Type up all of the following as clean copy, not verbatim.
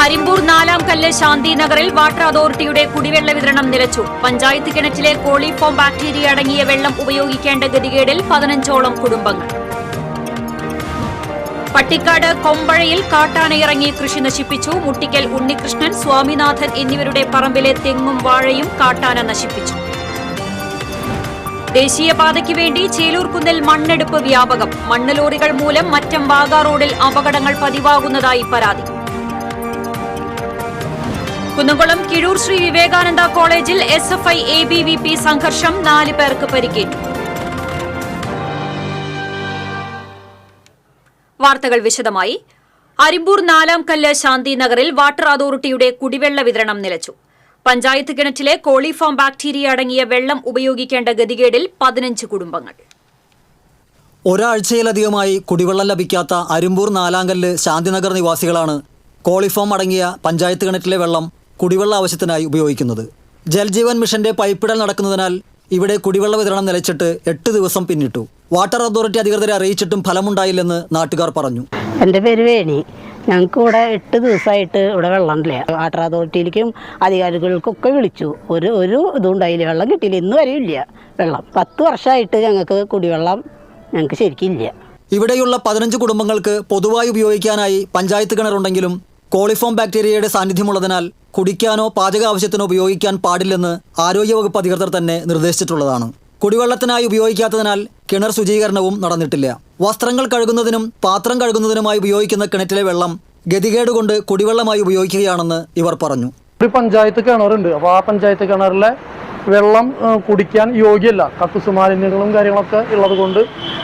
അരിമ്പൂർ നാലാം കല്ല് ശാന്തിനഗറിൽ വാട്ടർ അതോറിറ്റിയുടെ കുടിവെള്ള വിതരണം നിലച്ചു. പഞ്ചായത്ത് കിണറ്റിലെ കോളിഫോം ബാക്ടീരിയ അടങ്ങിയ വെള്ളം ഉപയോഗിക്കേണ്ട ഗതികേടിൽ 15ഓളം കുടുംബങ്ങൾ. പട്ടിക്കാട് കൊമ്പഴയിൽ കാട്ടാനയിറങ്ങി കൃഷി നശിപ്പിച്ചു. മുട്ടിക്കൽ ഉണ്ണികൃഷ്ണൻ, സ്വാമിനാഥൻ എന്നിവരുടെ പറമ്പിലെ തെങ്ങും വാഴയും കാട്ടാന നശിപ്പിച്ചു. ദേശീയപാതയ്ക്ക് വേണ്ടി ചേലൂർകുന്നിൽ മണ്ണെടുപ്പ് വ്യാപകം. മണ്ണ് ലോറികൾ മൂലം മറ്റം വാഗ റോഡിൽ അപകടങ്ങൾ പതിവാകുന്നതായി പരാതി. കുന്നംകുളം കിഴൂർ ശ്രീ വിവേകാനന്ദ കോളേജിൽ SFI ABVP സംഘർഷം, 4 പേർക്ക് പരിക്കേറ്റു. വാർത്തകൾ വിശദമായി. അരിമ്പൂർ നാലാം കല്ല് ശാന്തിനഗറിൽ വാട്ടർ അതോറിറ്റിയുടെ കുടിവെള്ള വിതരണം നിലച്ചു. പഞ്ചായത്ത് കിണറ്റിലെ കോളിഫോം ബാക്ടീരിയ അടങ്ങിയ വെള്ളം ഉപയോഗിക്കേണ്ട ഗതികേടിൽ 15 കുടുംബങ്ങൾ. ഒരാഴ്ചയിലധികമായി കുടിവെള്ളം ലഭിക്കാത്ത അരിമ്പൂർ നാലാങ്കല്ല് ശാന്തിനഗർ നിവാസികളാണ് കോളിഫോം അടങ്ങിയ പഞ്ചായത്ത് കിണറ്റിലെ വെള്ളം കുടിവെള്ള ആവശ്യത്തിനായി ഉപയോഗിക്കുന്നത്. ജൽജീവൻ മിഷന്റെ പൈപ്പിടൽ നടക്കുന്നതിനാൽ ഇവിടെ കുടിവെള്ള വിതരണം നിലച്ചിട്ട് 8 ദിവസം പിന്നിട്ടു. വാട്ടർ അതോറിറ്റി അധികൃതരെ അറിയിച്ചിട്ടും ഫലമുണ്ടായില്ലെന്ന് നാട്ടുകാർ പറഞ്ഞു. എൻ്റെ പേര് വേണി. ഞങ്ങൾക്ക് ഇവിടെ 8 ദിവസമായിട്ട് ഇവിടെ വെള്ളമില്ല. വാട്ടർ അതോറിറ്റിയിലേക്കും അധികാരികൾക്കൊക്കെ വിളിച്ചു. ഒരു ഇതും ഉണ്ടായില്ല, വെള്ളം കിട്ടിയില്ല. ഇന്ന് വരെയും ഇല്ല വെള്ളം. 10 വർഷമായിട്ട് ഞങ്ങൾക്ക് കുടിവെള്ളം ഞങ്ങൾക്ക് ശരിക്കും ഇല്ല. ഇവിടെയുള്ള 15 കുടുംബങ്ങൾക്ക് പൊതുവായി ഉപയോഗിക്കാനായി പഞ്ചായത്ത് കിണറുണ്ടെങ്കിലും കോളിഫോം ബാക്ടീരിയയുടെ സാന്നിധ്യമുള്ളതിനാൽ കുടിക്കാനോ പാചക ആവശ്യത്തിനോ ഉപയോഗിക്കാൻ പാടില്ലെന്ന് ആരോഗ്യവകുപ്പ് അധികൃതർ തന്നെ നിർദ്ദേശിച്ചിട്ടുള്ളതാണ്. കുടിവെള്ളത്തിനായി ഉപയോഗിക്കാത്തതിനാൽ കിണർ ശുചീകരണവും നടന്നിട്ടില്ല. വസ്ത്രങ്ങൾ കഴുകുന്നതിനും പാത്രം കഴുകുന്നതിനുമായി ഉപയോഗിക്കുന്ന കിണറ്റിലെ വെള്ളം ഗതികേടുകൊണ്ട് കുടിവെള്ളമായി ഉപയോഗിക്കുകയാണെന്ന് ഇവർ പറഞ്ഞു. ഒരു പഞ്ചായത്ത് കിണറുണ്ട്. അപ്പോൾ ആ പഞ്ചായത്ത് കിണറിലെ വെള്ളം കുടിക്കാൻ യോഗ്യമല്ല. കക്കൂസ് മാലിന്യങ്ങളും കാര്യങ്ങളൊക്കെ ഉള്ളത് കൊണ്ട്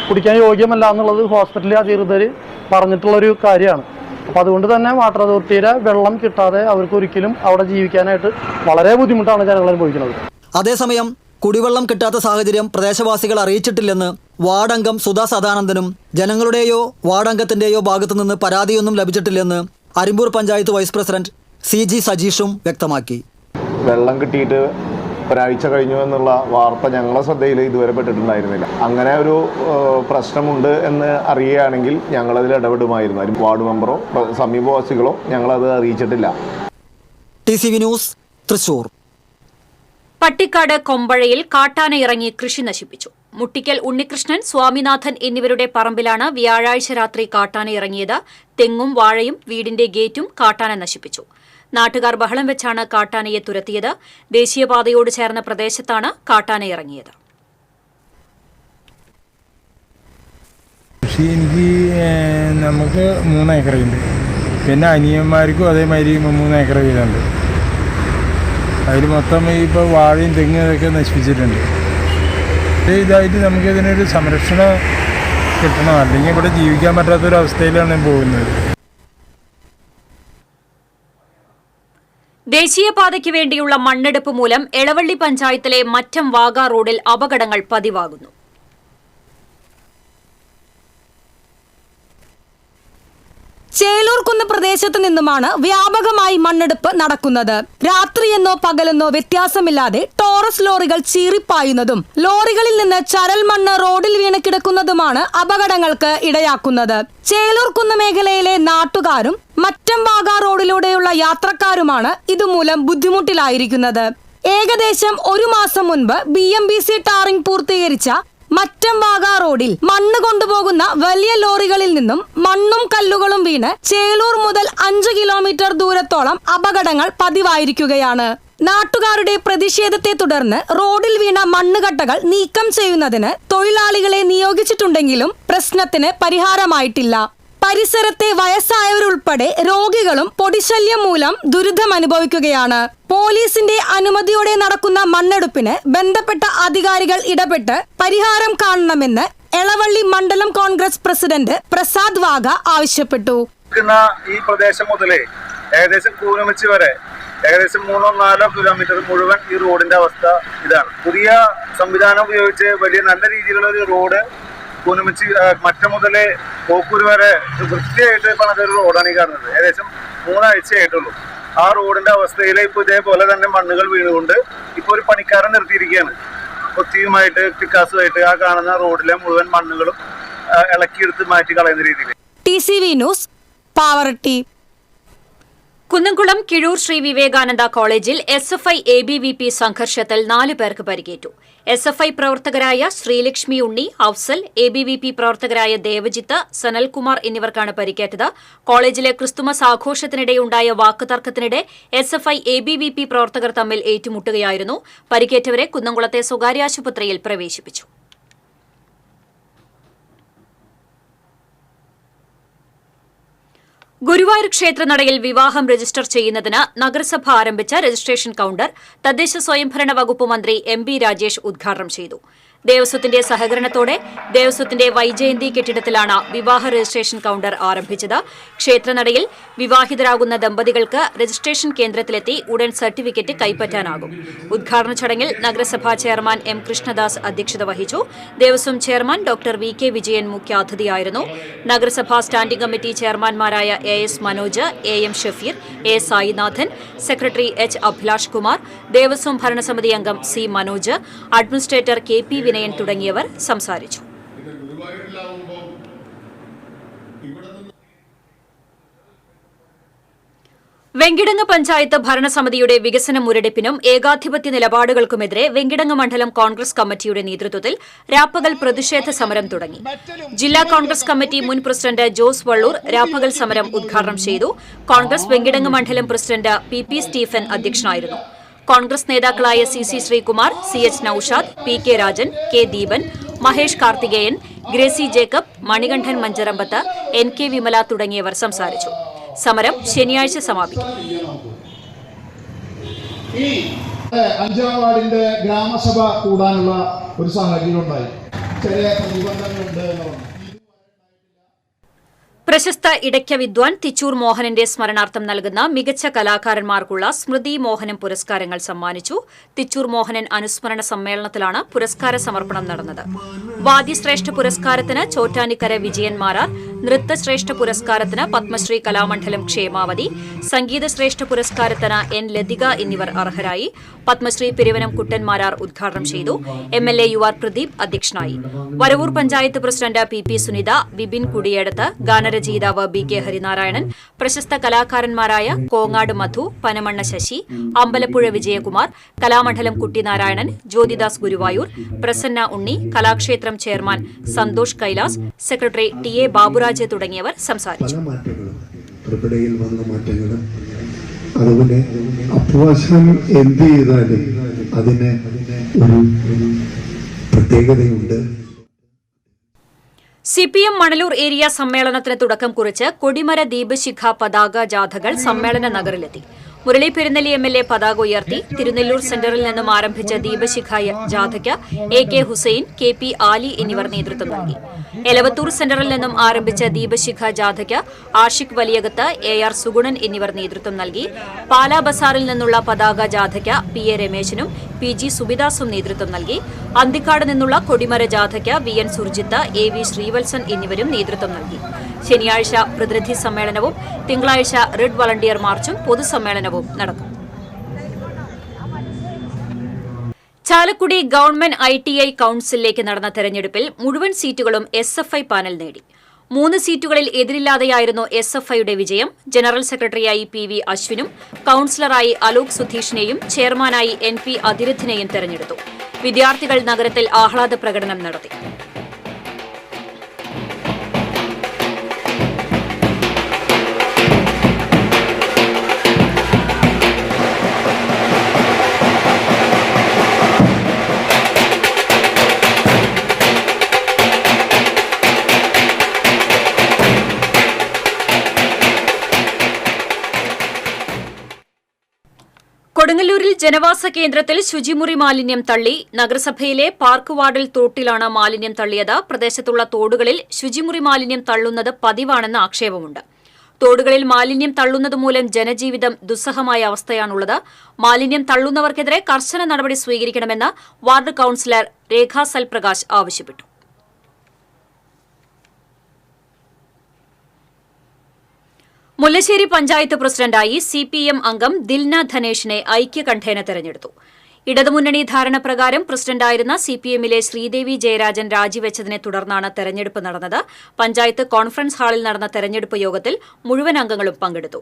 കുടിക്കാൻ യോഗ്യമല്ല എന്നുള്ളത് ഹോസ്പിറ്റലിലെ അധികൃതർ പറഞ്ഞിട്ടുള്ളൊരു കാര്യമാണ്. അപ്പോൾ അതുകൊണ്ട് തന്നെ വാട്ടർ അതോറിറ്റിയുടെ വെള്ളം കിട്ടാതെ അവർക്ക് ഒരിക്കലും അവിടെ ജീവിക്കാനായിട്ട് വളരെ ബുദ്ധിമുട്ടാണ് ജനങ്ങൾ അനുഭവിക്കുന്നത്. അതേസമയം കുടിവെള്ളം കിട്ടാത്ത സാഹചര്യം പ്രദേശവാസികൾ അറിയിച്ചിട്ടില്ലെന്ന് വാർഡംഗം സുധാ സദാനന്ദനും ജനങ്ങളുടെയോ വാർഡംഗത്തിൻ്റെയോ ഭാഗത്തുനിന്ന് പരാതിയൊന്നും ലഭിച്ചിട്ടില്ലെന്ന് Arimbur panchayat vice president CG സജീഷും വ്യക്തമാക്കി. വെള്ളം കിട്ടിയിട്ട് ഒരാഴ്ച കഴിഞ്ഞു എന്നുള്ള വാർത്ത ഞങ്ങളെ ശ്രദ്ധയിൽ ഇതുവരെ പെട്ടിട്ടുണ്ടായിരുന്നില്ല. അങ്ങനെ ഒരു പ്രശ്നമുണ്ട് എന്ന് അറിയുകയാണെങ്കിൽ ഞങ്ങളതിൽ ഇടപെടുമായിരുന്നു. വാർഡ് മെമ്പറോ സമീപവാസികളോ ഞങ്ങളത് അറിയിച്ചിട്ടില്ല. TCV news, Thrissur. പട്ടിക്കാട് കൊമ്പഴയിൽ കാട്ടാന ഇറങ്ങി കൃഷി നശിപ്പിച്ചു. മുട്ടിക്കൽ ഉണ്ണികൃഷ്ണൻ, സ്വാമിനാഥൻ എന്നിവരുടെ പറമ്പിലാണ് വ്യാഴാഴ്ച രാത്രി കാട്ടാന ഇറങ്ങിയത്. തെങ്ങും വാഴയും വീടിന്റെ ഗേറ്റും കാട്ടാന നശിപ്പിച്ചു. നാട്ടുകാർ ബഹളം വെച്ചാണ് കാട്ടാനയെ തുരത്തിയത്. ദേശീയപാതയോട് ചേർന്ന പ്രദേശത്താണ് കാട്ടാന ഇറങ്ങിയത്. കൃഷി നമുക്ക് 3 ഏക്കറുണ്ട്. പിന്നെ അനിയന്മാർക്കും അതേമാതിരി 3 ഏക്കർ വീതമുണ്ട്. അതിൽ മൊത്തം ഇപ്പോൾ വാഴയും തെങ്ങും ഇതൊക്കെ നശിപ്പിച്ചിട്ടുണ്ട്. ഇതായിട്ട് നമുക്കിതിനൊരു സംരക്ഷണം കിട്ടണം, അല്ലെങ്കിൽ ഇവിടെ ജീവിക്കാൻ പറ്റാത്തൊരവസ്ഥയിലാണ് പോകുന്നത്. ദേശീയപാതയ്ക്ക് വേണ്ടിയുള്ള മണ്ണെടുപ്പ് മൂലം എളവള്ളി പഞ്ചായത്തിലെ മറ്റം വാഗ റോഡിൽ അപകടങ്ങൾ പതിവാകുന്നു. ചേലൂർകുന്ന് പ്രദേശത്ത് നിന്നുമാണ് വ്യാപകമായി മണ്ണെടുപ്പ് നടക്കുന്നത്. രാത്രിയെന്നോ പകലെന്നോ വ്യത്യാസമില്ലാതെ ടോറസ് ലോറികൾ ചീറിപ്പായുന്നതും ലോറികളിൽ നിന്ന് ചരൽ മണ്ണ് റോഡിൽ വീണ് കിടക്കുന്നതുമാണ് അപകടങ്ങൾക്ക് ഇടയാക്കുന്നത്. ചേലൂർകുന്ന് മേഖലയിലെ നാട്ടുകാരും മറ്റം വാഗ റോഡിലൂടെയുള്ള യാത്രക്കാരുമാണ് ഇതുമൂലം ബുദ്ധിമുട്ടിലായിരിക്കുന്നത്. ഏകദേശം 1 മാസം മുൻപ് BMBC ടാറിംഗ് പൂർത്തീകരിച്ച മറ്റം വാഗ റോഡിൽ മണ്ണ് കൊണ്ടുപോകുന്ന വലിയ ലോറികളിൽ നിന്നും മണ്ണും കല്ലുകളും വീണ് ചേലൂർ മുതൽ 5 കിലോമീറ്റർ ദൂരത്തോളം അപകടങ്ങൾ പതിവായിരിക്കുകയാണ്. നാട്ടുകാരുടെ പ്രതിഷേധത്തെ തുടർന്ന് റോഡിൽ വീണ മണ്ണുകട്ടകൾ നീക്കം ചെയ്യുന്നതിന് തൊഴിലാളികളെ നിയോഗിച്ചിട്ടുണ്ടെങ്കിലും പ്രശ്നത്തിന് പരിഹാരമായിട്ടില്ല. പരിസരത്തെ വയസ്സായവരുൾപ്പെടെ രോഗികളും പൊടിശല്യം മൂലം ദുരിതമനുഭവിക്കുകയാണ്. പോലീസിന്റെ അനുമതിയോടെ നടക്കുന്ന മണ്ണെടുപ്പിന് ബന്ധപ്പെട്ട അധികാരികൾ ഇടപെട്ട് പരിഹാരം കാണണമെന്ന് എളവള്ളി മണ്ഡലം കോൺഗ്രസ് പ്രസിഡന്റ് പ്രസാദ് വാഗ ആവശ്യപ്പെട്ടു. ഈ പ്രദേശം മുതലേ ഏകദേശം കൂനമച്ചി വരെ ഏകദേശം 3-4 കിലോമീറ്റർ മുഴുവൻ ഈ റോഡിന്റെ അവസ്ഥ ഇതാണ്. പുതിയ സംവിധാനം ഉപയോഗിച്ച് വലിയ നല്ല രീതിയിലുള്ള ഒരു റോഡ് കൂനമച്ചി മറ്റം മുതലേ പോക്കൂര് വരെ വൃത്തിയായിട്ട് പണിതൊരു റോഡാണ് ഈ കാണുന്നത്. ഏകദേശം 3 ആഴ്ചയായിട്ടുള്ളൂ. ആ റോഡിന്റെ അവസ്ഥയിൽ ഇപ്പോൾ ഇതേപോലെ തന്നെ മണ്ണുകൾ വീണുകൊണ്ട് ഇപ്പോൾ ഒരു പണിക്കാരൻ നിർത്തിയിരിക്കുകയാണ്. കൊത്തിയുമായിട്ട് പിക്കാസുമായിട്ട് ആ കാണുന്ന റോഡിലെ മുഴുവൻ മണ്ണുകളും ഇളക്കിയെടുത്ത് മാറ്റി കളയുന്ന രീതിയിൽ. TCV news, Pavaratty. കുന്നംകുളം കിഴൂർ ശ്രീ വിവേകാനന്ദ കോളേജിൽ SFI ABVP സംഘർഷത്തിൽ 4 പേർക്ക് പരിക്കേറ്റു. SFI പ്രവർത്തകരായ ശ്രീലക്ഷ്മി ഉണ്ണി, അഫ്സൽ, ABVP പ്രവർത്തകരായ ദേവജിത്ത്, സനൽകുമാർ എന്നിവർക്കാണ് പരിക്കേറ്റത്. കോളേജിലെ ക്രിസ്തുമസ് ആഘോഷത്തിനിടെയുണ്ടായ വാക്കുതർക്കത്തിനിടെ SFI ABVP പ്രവർത്തകർ തമ്മിൽ ഏറ്റുമുട്ടുകയായിരുന്നു. പരിക്കേറ്റവരെ കുന്നംകുളത്തെ സ്വകാര്യ ആശുപത്രിയിൽ പ്രവേശിപ്പിച്ചു. ഗുരുവായൂർ ക്ഷേത്രനടയിൽ വിവാഹം രജിസ്റ്റർ ചെയ്യുന്നതിന് നഗരസഭ ആരംഭിച്ച രജിസ്ട്രേഷൻ കൌണ്ടർ തദ്ദേശ സ്വയംഭരണ വകുപ്പ് മന്ത്രി MB രാജേഷ് ഉദ്ഘാടനം ചെയ്തു. ദേവസ്വത്തിന്റെ സഹകരണത്തോടെ ദേവസ്വത്തിന്റെ വൈജയന്തി കെട്ടിടത്തിലാണ് വിവാഹ രജിസ്ട്രേഷൻ കൌണ്ടർ ആരംഭിച്ചത്. ക്ഷേത്രനടയിൽ വിവാഹിതരാകുന്ന ദമ്പതികൾക്ക് രജിസ്ട്രേഷൻ കേന്ദ്രത്തിലെത്തി ഉടൻ സർട്ടിഫിക്കറ്റ് കൈപ്പറ്റാനാകും. ഉദ്ഘാടന ചടങ്ങിൽ നഗരസഭാ ചെയർമാൻ M. കൃഷ്ണദാസ് അധ്യക്ഷത വഹിച്ചു. Devaswom chairman doctor VK Vijayan മുഖ്യാതിഥിയായിരുന്നു. നഗരസഭാ സ്റ്റാൻഡിംഗ് കമ്മിറ്റി ചെയർമാൻമാരായ AS Manoj, AM Shafeer, A. Sainathan, secretary H. Abhilash Kumar, Devaswom ഭരണസമിതി അംഗം C. Manoj, administrator KP Vinayan തുടങ്ങിയവർ സംസാരിച്ചു. വെങ്കിടങ്ങ് പഞ്ചായത്ത് ഭരണസമിതിയുടെ വികസന മുരടിപ്പിനും ഏകാധിപത്യ നിലപാടുകൾക്കുമെതിരെ വെങ്കിടങ്ങ് മണ്ഡലം കോൺഗ്രസ് കമ്മിറ്റിയുടെ നേതൃത്വത്തിൽ രാപ്പകൽ പ്രതിഷേധ സമരം തുടങ്ങി. ജില്ലാ കോൺഗ്രസ് കമ്മിറ്റി മുൻ പ്രസിഡന്റ് ജോസ് വള്ളൂർ രാപ്പകൽ സമരം ഉദ്ഘാടനം ചെയ്തു. കോൺഗ്രസ് വെങ്കിടങ്ങ് മണ്ഡലം പ്രസിഡന്റ് PP സ്റ്റീഫൻ അധ്യക്ഷനായിരുന്നു. കോൺഗ്രസ് നേതാക്കളായ CC Sreekumar, CH Noushad, PK Rajan, K Deepan, Mahesh Karthikeyan, Gracy Jacob, Manikandan Mancharambath, NK Vimala തുടങ്ങിയവർ സംസാരിച്ചു. സമരം ശനിയാഴ്ച സമാപിക്കും. ഈ 5ാം വാർഡിന്റെ ഗ്രാമസഭ കൂടാനുള്ള ഒരു സാഹചര്യം ഉണ്ടായി. ചെറിയ പ്രതിബന്ധങ്ങളുണ്ട് എന്നുള്ളത്. പ്രശസ്ത ഇടയ്ക്ക വിദ്വാൻ തിച്ചൂർ മോഹനന്റെ സ്മരണാർത്ഥം നൽകുന്ന മികച്ച കലാകാരന്മാർക്കുള്ള സ്മൃതി മോഹനം പുരസ്കാരങ്ങൾ സമ്മാനിച്ചു. തിച്ചൂർ മോഹനൻ അനുസ്മരണ സമ്മേളനത്തിലാണ് പുരസ്കാര സമർപ്പണം നടന്നത്. വാദ്യശ്രേഷ്ഠ പുരസ്കാരത്തിന് ചോറ്റാനിക്കര വിജയൻ മാരാർ, നൃത്തശ്രേഷ്ഠ പുരസ്കാരത്തിന് പത്മശ്രീ കലാമണ്ഡലം ക്ഷേമാവതി, സംഗീതശ്രേഷ്ഠ പുരസ്കാരത്തിന് N. ലതിക എന്നിവർ അർഹരായി. പത്മശ്രീ പെരുവനം കുട്ടൻമാരാർ ഉദ്ഘാടനം ചെയ്തു. MLA UR പ്രദീപ് അധ്യക്ഷനായി. വരവൂർ പഞ്ചായത്ത് പ്രസിഡന്റ് PP സുനിത, ബിബിൻ കുടിയേടത്ത്, ഗാനരചയിതാവ് BK ഹരിനാരായണൻ, പ്രശസ്ത കലാകാരന്മാരായ Kongad Madhu, Panamanna Sasi, Ambalappuzha Vijayakumar, Kalamandalam Kuttinarayanan, Jyothidas Guruvayur, Prasanna Unni, Kalakshetram chairman Santhosh Kailas, secretary TA Baburaj തുടങ്ങിയവർ സംസാരിച്ചു. അതുപോലെ അപ്പവാശം എന്ത് ചെയ്താലും അതിന് ഒരു പ്രത്യേകതയുണ്ട്. CPM മണലൂർ ഏരിയ സമ്മേളനത്തിന് തുടക്കം കുറിച്ച് കൊടിമര ദീപശിഖ പതാക ജാഥകൾ സമ്മേളന നഗറിലെത്തി. മുരളി പെരുന്നെല്ലി MLA പതാക ഉയർത്തി. തിരുനെല്ലൂർ സെന്ററിൽ നിന്നും ആരംഭിച്ച ദീപശിഖ ജാഥയ്ക്ക് AK ഹുസൈൻ, KP ആലി എന്നിവർ നേതൃത്വം നൽകി. എലവത്തൂർ സെന്ററിൽ നിന്നും ആരംഭിച്ച ദീപശിഖ ജാഥയ്ക്ക് ആഷിഖ് വലിയകത്ത്, AR സുഗുണൻ എന്നിവർ നേതൃത്വം നൽകി. പാലാ ബസാറിൽ നിന്നുള്ള പതാക ജാഥയ്ക്ക് PA രമേശനും PG സുബിദാസും നേതൃത്വം നൽകി. അന്തിക്കാട് നിന്നുള്ള കൊടിമര ജാഥയ്ക്ക് VN സുർജിത്ത്, AV ശ്രീവത്സൻ എന്നിവരും നേതൃത്വം നൽകി. ശനിയാഴ്ച പ്രതിനിധി സമ്മേളനവും തിങ്കളാഴ്ച റെഡ് വളണ്ടിയർ മാർച്ചും പൊതുസമ്മേളനവും നടക്കും. ചാലക്കുടി ഗവൺമെന്റ് ITI കൌൺസിലിലേക്ക് നടന്ന തെരഞ്ഞെടുപ്പിൽ മുഴുവൻ സീറ്റുകളും SFI പാനൽ നേടി. 3 സീറ്റുകളിൽ എതിരില്ലാതെയായിരുന്നു SFIയുടെ വിജയം. ജനറൽ സെക്രട്ടറിയായി PV അശ്വിനും കൌൺസിലറായി അലോക് സുധീഷിനെയും ചെയർമാനായി NP അതിരഥിനെയും തെരഞ്ഞെടുത്തു. വിദ്യാർത്ഥികൾ നഗരത്തിൽ ആഹ്ലാദ പ്രകടനം നടത്തി. കൊടുങ്ങല്ലൂരിൽ ജനവാസ കേന്ദ്രത്തിൽ ശുചിമുറി മാലിന്യം തള്ളി. നഗരസഭയിലെ പാർക്ക് വാർഡിൽ തോട്ടിലാണ് മാലിന്യം തള്ളിയത്. പ്രദേശത്തുള്ള തോടുകളിൽ ശുചിമുറി മാലിന്യം തള്ളുന്നത് പതിവാണെന്ന് ആക്ഷേപമുണ്ട്. തോടുകളിൽ മാലിന്യം തള്ളുന്നതുമൂലം ജനജീവിതം ദുസ്സഹമായ അവസ്ഥയാണുള്ളത്. മാലിന്യം തള്ളുന്നവർക്കെതിരെ കർശന നടപടി സ്വീകരിക്കണമെന്ന് വാർഡ് കൌൺസിലർ രേഖ സൽപ്രകാശ് ആവശ്യപ്പെട്ടു. മുല്ലശ്ശേരി പഞ്ചായത്ത് പ്രസിഡന്റായി CPM അംഗം ദിൽന ധനേഷിനെ ഐക്യകണ്ഠേന തെരഞ്ഞെടുത്തു. ഇടതുമുന്നണി ധാരണപ്രകാരം പ്രസിഡന്റായിരുന്ന സിപിഎമ്മിലെ ശ്രീദേവി ജയരാജൻ രാജിവെച്ചതിനെ തുടർന്നാണ് തെരഞ്ഞെടുപ്പ് നടന്നത്. പഞ്ചായത്ത് കോൺഫറൻസ് ഹാളിൽ നടന്ന തെരഞ്ഞെടുപ്പ് യോഗത്തിൽ മുഴുവൻ അംഗങ്ങളും പങ്കെടുത്തു.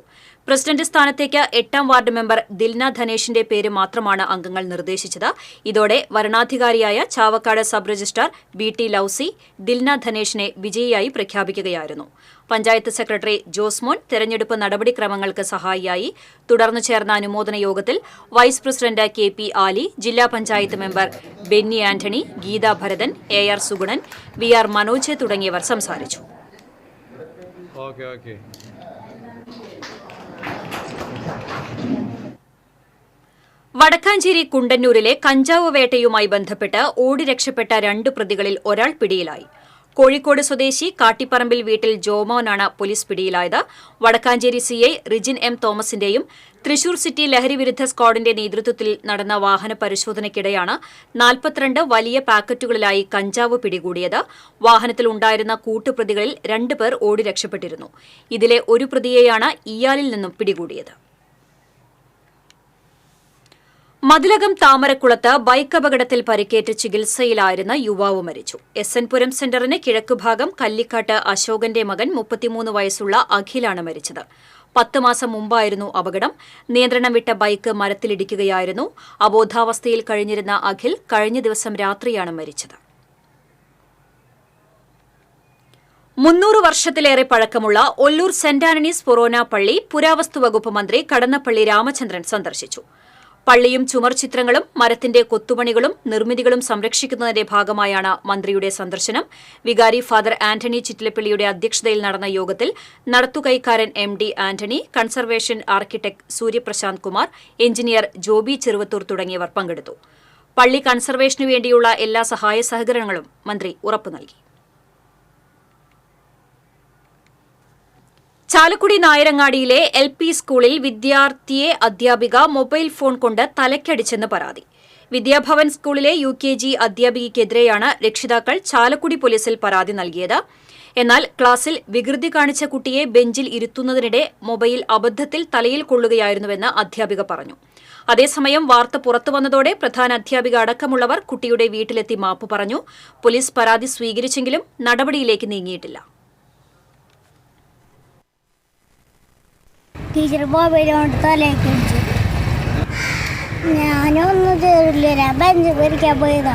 പ്രസിഡന്റ് സ്ഥാനത്തേക്ക് 8ാം വാർഡ് മെമ്പർ ദിൽന ധനേഷിന്റെ പേര് മാത്രമാണ് അംഗങ്ങൾ നിർദ്ദേശിച്ചത്. ഇതോടെ വരണാധികാരിയായ Chavakkad sub registrar BT Lousy Dilna ധനേഷിനെ വിജയിയായി പ്രഖ്യാപിക്കുകയായിരുന്നു. പഞ്ചായത്ത് സെക്രട്ടറി ജോസ്മോൻ തെരഞ്ഞെടുപ്പ് നടപടിക്രമങ്ങൾക്ക് സഹായിയായി. തുടർന്ന് ചേർന്ന അനുമോദന യോഗത്തിൽ വൈസ് പ്രസിഡന്റ് KP ആലി, ജില്ലാ panchayat member Benny Antony, Geetha Bharathan, AR Sugunan, VR Manoj തുടങ്ങിയവർ സംസാരിച്ചു. വടക്കാഞ്ചേരി കുണ്ടന്നൂരിലെ കഞ്ചാവ് വേട്ടയുമായി ബന്ധപ്പെട്ട് ഓടി രക്ഷപ്പെട്ട 2 പ്രതികളിൽ ഒരാൾ പിടിയിലായി. കോഴിക്കോട് സ്വദേശി കാട്ടിപ്പറമ്പിൽ വീട്ടിൽ ജോമോനാണ് പോലീസ് പിടിയിലായത്. വടക്കാഞ്ചേരി CI റിജിൻ M തോമസിന്റെയും തൃശൂർ സിറ്റി ലഹരിവിരുദ്ധ സ്ക്വാഡിന്റെ നേതൃത്വത്തിൽ നടന്ന വാഹന പരിശോധനയ്ക്കിടെയാണ് 42 വലിയ പാക്കറ്റുകളിലായി കഞ്ചാവ് പിടികൂടിയത്. വാഹനത്തിൽ ഉണ്ടായിരുന്ന കൂട്ടുപ്രതികളിൽ 2 പേർ ഓടി രക്ഷപ്പെട്ടിരുന്നു. ഇതിലെ ഒരു പ്രതിയെയാണ് ഇയാളിൽ നിന്നും പിടികൂടിയത്. മതിലകം താമരക്കുളത്ത് ബൈക്ക് അപകടത്തിൽ പരിക്കേറ്റ് ചികിത്സയിലായിരുന്ന യുവാവ് മരിച്ചു. SN പുരം സെന്ററിന് കിഴക്കുഭാഗം കല്ലിക്കാട്ട് അശോകന്റെ മകൻ 33 വയസ്സുള്ള അഖിലാണ് മരിച്ചത്. 10 മാസം മുമ്പായിരുന്നു അപകടം. നിയന്ത്രണം വിട്ട ബൈക്ക് മരത്തിലിടിക്കുകയായിരുന്നു. അബോധാവസ്ഥയിൽ കഴിഞ്ഞിരുന്ന അഖിൽ കഴിഞ്ഞ ദിവസം രാത്രിയാണ് മരിച്ചത്. 300 വർഷത്തിലേറെ പഴക്കമുള്ള ഒല്ലൂർ സെന്റ് ആന്റണീസ് ഫൊറോന പള്ളി പുരാവസ്തുവകുപ്പ് മന്ത്രി കടന്നപ്പള്ളി രാമചന്ദ്രൻ സന്ദർശിച്ചു. പള്ളിയും ചുമർചിത്രങ്ങളും മരത്തിന്റെ കൊത്തുപണികളും നിർമ്മിതികളും സംരക്ഷിക്കുന്നതിന്റെ ഭാഗമായാണ് മന്ത്രിയുടെ സന്ദർശനം. വികാരി ഫാദർ ആന്റണി ചിറ്റിലപ്പള്ളിയുടെ അധ്യക്ഷതയിൽ നടന്ന യോഗത്തിൽ നടത്തുകൈക്കാരൻ MD Antony, conservation architect Suryaprasanth Kumar, engineer Joby Cheruvathur തുടങ്ങിയവർ പങ്കെടുത്തു. പള്ളി കൺസർവേഷനു വേണ്ടിയുള്ള എല്ലാ സഹായ സഹകരണങ്ങളും മന്ത്രി ഉറപ്പു നൽകി. ചാലക്കുടി നായരങ്ങാടിയിലെ LP സ്കൂളിൽ വിദ്യാർത്ഥിയെ അധ്യാപിക മൊബൈൽ ഫോൺ കൊണ്ട് തലയ്ക്കടിച്ചെന്ന് പരാതി. വിദ്യാഭവൻ സ്കൂളിലെ UKG അധ്യാപികയ്ക്കെതിരെയാണ് രക്ഷിതാക്കൾ ചാലക്കുടി പോലീസിൽ പരാതി നൽകിയത്. എന്നാൽ ക്ലാസിൽ വികൃതി കാണിച്ച കുട്ടിയെ ബെഞ്ചിൽ ഇരുത്തുന്നതിനിടെ മൊബൈൽ അബദ്ധത്തിൽ തലയിൽ കൊള്ളുകയായിരുന്നുവെന്ന് അധ്യാപിക പറഞ്ഞു. അതേസമയം വാർത്ത പുറത്തുവന്നതോടെ പ്രധാന അധ്യാപിക അടക്കമുള്ളവർ കുട്ടിയുടെ വീട്ടിലെത്തി മാപ്പ് പറഞ്ഞു. പോലീസ് പരാതി സ്വീകരിച്ചെങ്കിലും നടപടിയിലേക്ക് നീങ്ങിയിട്ടില്ല. ടീച്ചർ മൊബൈലോണ്ട് തലയൊക്കെ അടിച്ചു. ഞാനൊന്നും ചെയ്തില്ല, ബെഞ്ച് പറിക്കാൻ പോയതാ.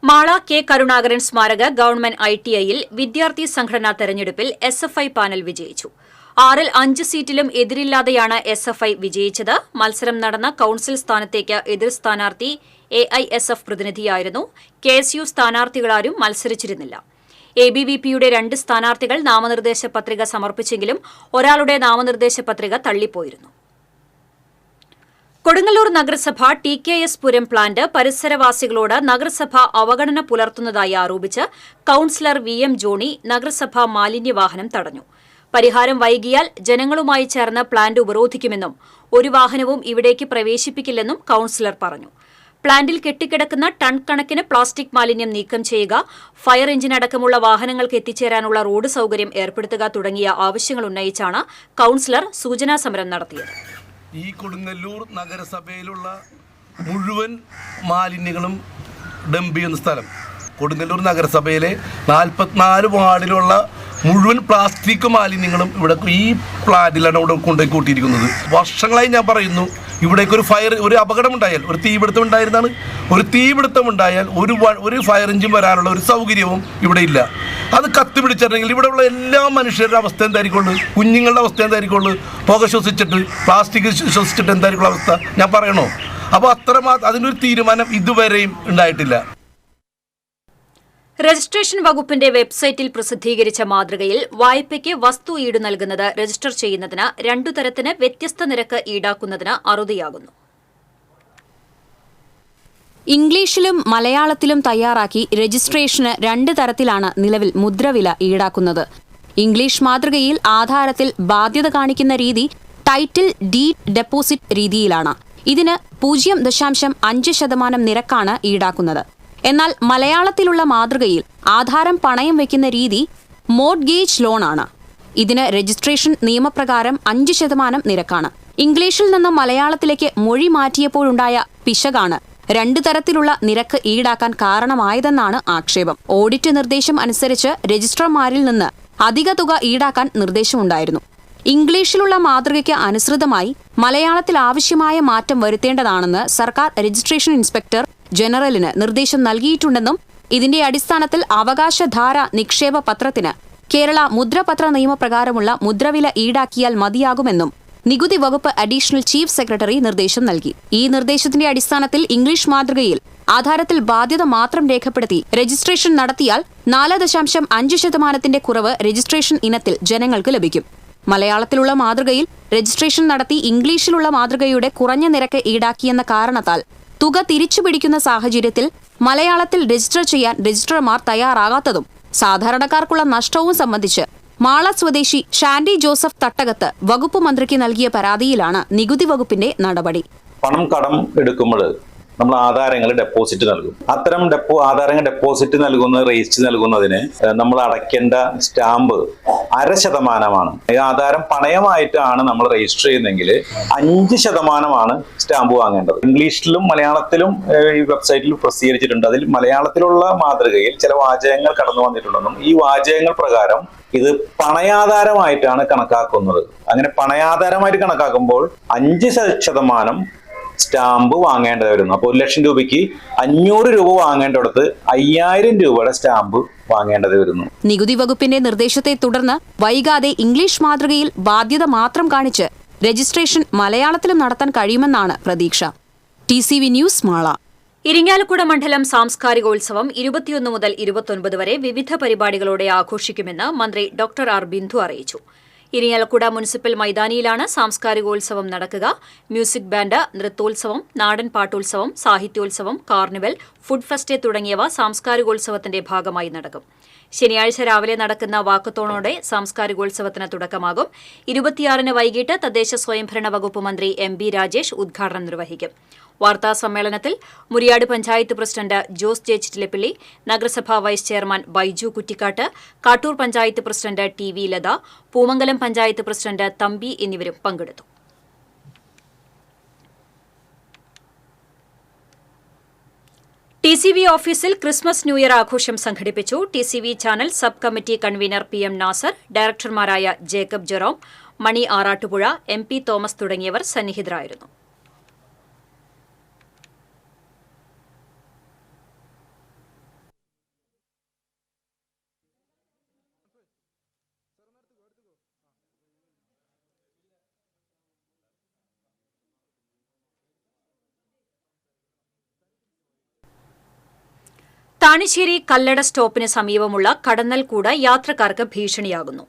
മാള K കരുണാകരൻ സ്മാരക ഗവൺമെന്റ് ITIയിൽ വിദ്യാർത്ഥി സംഘടനാ തെരഞ്ഞെടുപ്പിൽ SFI പാനൽ വിജയിച്ചു. 6ൽ 5 സീറ്റിലും എതിരില്ലാതെയാണ് SFI വിജയിച്ചത്. മത്സരം നടന്ന കൌൺസിൽ സ്ഥാനത്തേക്ക് എതിർ സ്ഥാനാർത്ഥി AISF പ്രതിനിധിയായിരുന്നു. KSU സ്ഥാനാർത്ഥികളാരും മത്സരിച്ചിരുന്നില്ല. ABVPയുടെ 2 സ്ഥാനാർത്ഥികൾ നാമനിർദ്ദേശ പത്രിക സമർപ്പിച്ചെങ്കിലും ഒരാളുടെ നാമനിർദ്ദേശ പത്രിക തള്ളിപ്പോയിരുന്നു. കൊടുങ്ങല്ലൂർ നഗരസഭ TKS പുരം പ്ലാന്റ് പരിസരവാസികളോട് നഗരസഭ അവഗണന പുലർത്തുന്നതായി ആരോപിച്ച് കൌൺസിലർ VM ജോണി നഗരസഭ മാലിന്യവാഹനം തടഞ്ഞു. പരിഹാരം വൈകിയാൽ ജനങ്ങളുമായി ചേർന്ന് പ്ലാന്റ് ഉപരോധിക്കുമെന്നും ഒരു വാഹനവും ഇവിടേക്ക് പ്രവേശിപ്പിക്കില്ലെന്നും കൌൺസിലർ പറഞ്ഞു. പ്ലാന്റിൽ കെട്ടിക്കിടക്കുന്ന ടൺ കണക്കിന് പ്ലാസ്റ്റിക് മാലിന്യം നീക്കം ചെയ്യുക, ഫയർ എഞ്ചിൻ അടക്കമുള്ള വാഹനങ്ങൾക്ക് എത്തിച്ചേരാനുള്ള റോഡ് സൌകര്യം ഏർപ്പെടുത്തുക തുടങ്ങിയ ആവശ്യങ്ങൾ ഉന്നയിച്ചാണ് കൌൺസിലർ സൂചനാ സമരം നടത്തിയത്. ഈ കൊടുങ്ങല്ലൂർ നഗരസഭയിലുള്ള മുഴുവൻ മാലിന്യങ്ങളും ഡംപ് ചെയ്യുന്ന സ്ഥലം കൊടുങ്ങല്ലൂർ നഗരസഭയിലെ 44 വാർഡിലുള്ള മുഴുവൻ പ്ലാസ്റ്റിക് മാലിന്യങ്ങളും ഇവിടെ ഈ പ്ലാന്റിലാണ് ഇവിടെ കൊണ്ടുപോയി കൂട്ടിയിരിക്കുന്നത്. വർഷങ്ങളായി ഞാൻ പറയുന്നു, ഇവിടേക്ക് ഒരു അപകടം ഉണ്ടായാൽ, ഒരു തീപിടുത്തം ഉണ്ടായിരുന്നാണ്, ഒരു തീപിടുത്തം ഉണ്ടായാൽ ഒരു ഫയർ എഞ്ചിൻ വരാനുള്ള ഒരു സൗകര്യവും ഇവിടെ ഇല്ല. അത് കത്തിപിടിച്ചിട്ടുണ്ടെങ്കിൽ ഇവിടെയുള്ള എല്ലാ മനുഷ്യരുടെ അവസ്ഥ എന്തായിരിക്കുള്ളൂ, കുഞ്ഞുങ്ങളുടെ അവസ്ഥ എന്തായിരിക്കുള്ളൂ, പുക ശ്വസിച്ചിട്ട് പ്ലാസ്റ്റിക് ശ്വസിച്ചിട്ട് എന്തായിരിക്കുള്ള അവസ്ഥ ഞാൻ പറയണോ? അപ്പോൾ അതിനൊരു തീരുമാനം ഇതുവരെയും ഉണ്ടായിട്ടില്ല. രജിസ്ട്രേഷൻ വകുപ്പിന്റെ വെബ്സൈറ്റിൽ പ്രസിദ്ധീകരിച്ച മാതൃകയിൽ വായ്പയ്ക്ക് വസ്തു ഈട് നൽകുന്നത് രജിസ്റ്റർ ചെയ്യുന്നതിന് 2 തരത്തിന് വ്യത്യസ്ത നിരക്ക് ഈടാക്കുന്നതിന് അറുതിയാകുന്നു. ഇംഗ്ലീഷിലും മലയാളത്തിലും തയ്യാറാക്കി രജിസ്ട്രേഷന് 2 തരത്തിലാണ് നിലവിൽ മുദ്രവില ഈടാക്കുന്നത്. ഇംഗ്ലീഷ് മാതൃകയിൽ ആധാരത്തിൽ ബാധ്യത കാണിക്കുന്ന രീതി ടൈറ്റിൽ ഡീഡ് ഡെപ്പോസിറ്റ് രീതിയിലാണ്. ഇതിന് 0.5% നിരക്കാണ് ഈടാക്കുന്നത്. എന്നാൽ മലയാളത്തിലുള്ള മാതൃകയിൽ ആധാരം പണയം വയ്ക്കുന്ന രീതി മോർട്ട്ഗേജ് ലോണാണ്. ഇതിന് രജിസ്ട്രേഷൻ നിയമപ്രകാരം 5% നിരക്കാണ്. ഇംഗ്ലീഷിൽ നിന്ന് മലയാളത്തിലേക്ക് മൊഴി മാറ്റിയപ്പോഴുണ്ടായ പിശകാണ് 2 തരത്തിലുള്ള നിരക്ക് ഈടാക്കാൻ കാരണമായതെന്നാണ് ആക്ഷേപം. ഓഡിറ്റ് നിർദ്ദേശം അനുസരിച്ച് രജിസ്ട്രാർമാരിൽ നിന്ന് അധിക തുക ഈടാക്കാൻ നിർദ്ദേശമുണ്ടായിരുന്നു. ഇംഗ്ലീഷിലുള്ള മാതൃകയ്ക്ക് അനുസൃതമായി മലയാളത്തിൽ ആവശ്യമായ മാറ്റം വരുത്തേണ്ടതാണെന്ന് സർക്കാർ രജിസ്ട്രേഷൻ ഇൻസ്പെക്ടർ ജനറലിന് നിർദ്ദേശം നൽകിയിട്ടുണ്ടെന്നും ഇതിന്റെ അടിസ്ഥാനത്തിൽ അവകാശധാര നിക്ഷേപ പത്രത്തിന് കേരള മുദ്രപത്ര നിയമപ്രകാരമുള്ള മുദ്രവില ഈടാക്കിയാൽ മതിയാകുമെന്നും നികുതി വകുപ്പ് അഡീഷണൽ ചീഫ് സെക്രട്ടറി നിർദ്ദേശം നൽകി. ഈ നിർദ്ദേശത്തിന്റെ അടിസ്ഥാനത്തിൽ ഇംഗ്ലീഷ് മാതൃകയിൽ ആധാരത്തിൽ ബാധ്യത മാത്രം രേഖപ്പെടുത്തി രജിസ്ട്രേഷൻ നടത്തിയാൽ 4.5% കുറവ് രജിസ്ട്രേഷൻ ഇനത്തിൽ ജനങ്ങൾക്ക് ലഭിക്കും. മലയാളത്തിലുള്ള മാതൃകയിൽ രജിസ്ട്രേഷൻ നടത്തി ഇംഗ്ലീഷിലുള്ള മാതൃകയുടെ കുറഞ്ഞ നിരക്ക് ഈടാക്കിയെന്ന കാരണത്താൽ തുക തിരിച്ചുപിടിക്കുന്ന സാഹചര്യത്തിൽ മലയാളത്തിൽ രജിസ്റ്റർ ചെയ്യാൻ രജിസ്ട്രാർമാർ തയ്യാറാകാത്തതും സാധാരണക്കാർക്കുള്ള നഷ്ടവും സംബന്ധിച്ച് മാള സ്വദേശി ഷാൻഡി ജോസഫ് തട്ടകത്ത് വകുപ്പ് മന്ത്രിക്ക് നൽകിയ പരാതിയിലാണ് നികുതി വകുപ്പിന്റെ നടപടി. പണം കടം എടുക്കുമ്പോൾ നമ്മൾ ആധാരങ്ങൾ ഡെപ്പോസിറ്റ് നൽകും. അത്തരം ആധാരങ്ങൾ ഡെപ്പോസിറ്റ് രജിസ്റ്റർ നൽകുന്നതിന് നമ്മൾ അടയ്ക്കേണ്ട സ്റ്റാമ്പ് 0.5%. ഈ ആധാരം പണയമായിട്ടാണ് നമ്മൾ രജിസ്റ്റർ ചെയ്യുന്നതെങ്കിൽ 5% സ്റ്റാമ്പ് വാങ്ങേണ്ടത്. ഇംഗ്ലീഷിലും മലയാളത്തിലും ഈ വെബ്സൈറ്റിൽ പ്രസിദ്ധീകരിച്ചിട്ടുണ്ട്. അതിൽ മലയാളത്തിലുള്ള മാതൃകയിൽ ചില വാചകങ്ങൾ കടന്നു വന്നിട്ടുണ്ടെന്നും ഈ വാചകങ്ങൾ പ്രകാരം ഇത് പണയാധാരമായിട്ടാണ് കണക്കാക്കുന്നത്. അങ്ങനെ പണയാധാരമായിട്ട് കണക്കാക്കുമ്പോൾ 5% സ്റ്റാമ്പ് വാങ്ങേണ്ടത് വരുന്നു. അപ്പോൾ 1 ലക്ഷം രൂപയ്ക്ക് 500 രൂപ വാങ്ങേണ്ടടുത്ത് 5000 രൂപയുടെ സ്റ്റാമ്പ് വാങ്ങേണ്ടത് വരുന്നു. നികുതി വകുപ്പിന്റെ നിർദ്ദേശത്തെ തുടർന്ന് വൈകാതെ ഇംഗ്ലീഷ് മാതൃകയിൽ ബാധ്യത മാത്രം കാണിച്ച് രജിസ്ട്രേഷൻ മലയാളത്തിലും നടത്താൻ കഴിയുമെന്നാണ് പ്രതീക്ഷ. TCV news Mala. ഇരിങ്ങാലക്കുട മണ്ഡലം സാംസ്കാരികോത്സവം 21 മുതൽ 29 വരെ വിവിധ പരിപാടികളോടെ ആഘോഷിക്കുമെന്ന് മന്ത്രി ഡോക്ടർ ആർ ബിന്ദു അറിയിച്ചു. ഇരിങ്ങാലക്കുട മുനിസിപ്പൽ മൈതാനിയിലാണ് സാംസ്കാരികോത്സവം നടക്കുക. മ്യൂസിക് ബാൻഡ്, നൃത്തോത്സവം, നാടൻ പാട്ടോത്സവം, സാഹിത്യോത്സവം, കാർണിവൽ, ഫുഡ് ഫെസ്റ്റ് തുടങ്ങിയവ സാംസ്കാരികോത്സവത്തിന്റെ ഭാഗമായി നടക്കും. ശനിയാഴ്ച രാവിലെ നടക്കുന്ന വാക്കത്തോണോടെ സാംസ്കാരികോത്സവത്തിന് തുടക്കമാകും. 26-ന് വൈകിട്ട് തദ്ദേശ സ്വയംഭരണ വകുപ്പ് മന്ത്രി MB രാജേഷ് ഉദ്ഘാടനം നിർവഹിക്കും. വാർത്താ സമ്മേളനത്തിൽ Muriyad panchayat president Jose J Chittilappilly, നഗരസഭാ vice chairman Baiju Kuttikkatt, Kattoor panchayat president TV Latha, Poomangalam panchayat president Thampi എന്നിവരും പങ്കെടുത്തു. TCV ഓഫീസിൽ ക്രിസ്മസ് ന്യൂ ഇയർ ആഘോഷം സംഘടിപ്പിച്ചു. TCV channel sub committee convener PM Nasar, ഡയറക്ടർമാരായ Jacob Jerome, Mani Arattupuzha, MP Thomas തുടങ്ങിയവർ സന്നിഹിതരായിരുന്നു. താണിശ്ശേരി കല്ലട സ്റ്റോപ്പിന് സമീപമുള്ള കടന്നൽക്കൂട് യാത്രക്കാർക്ക് ഭീഷണിയാകുന്നു.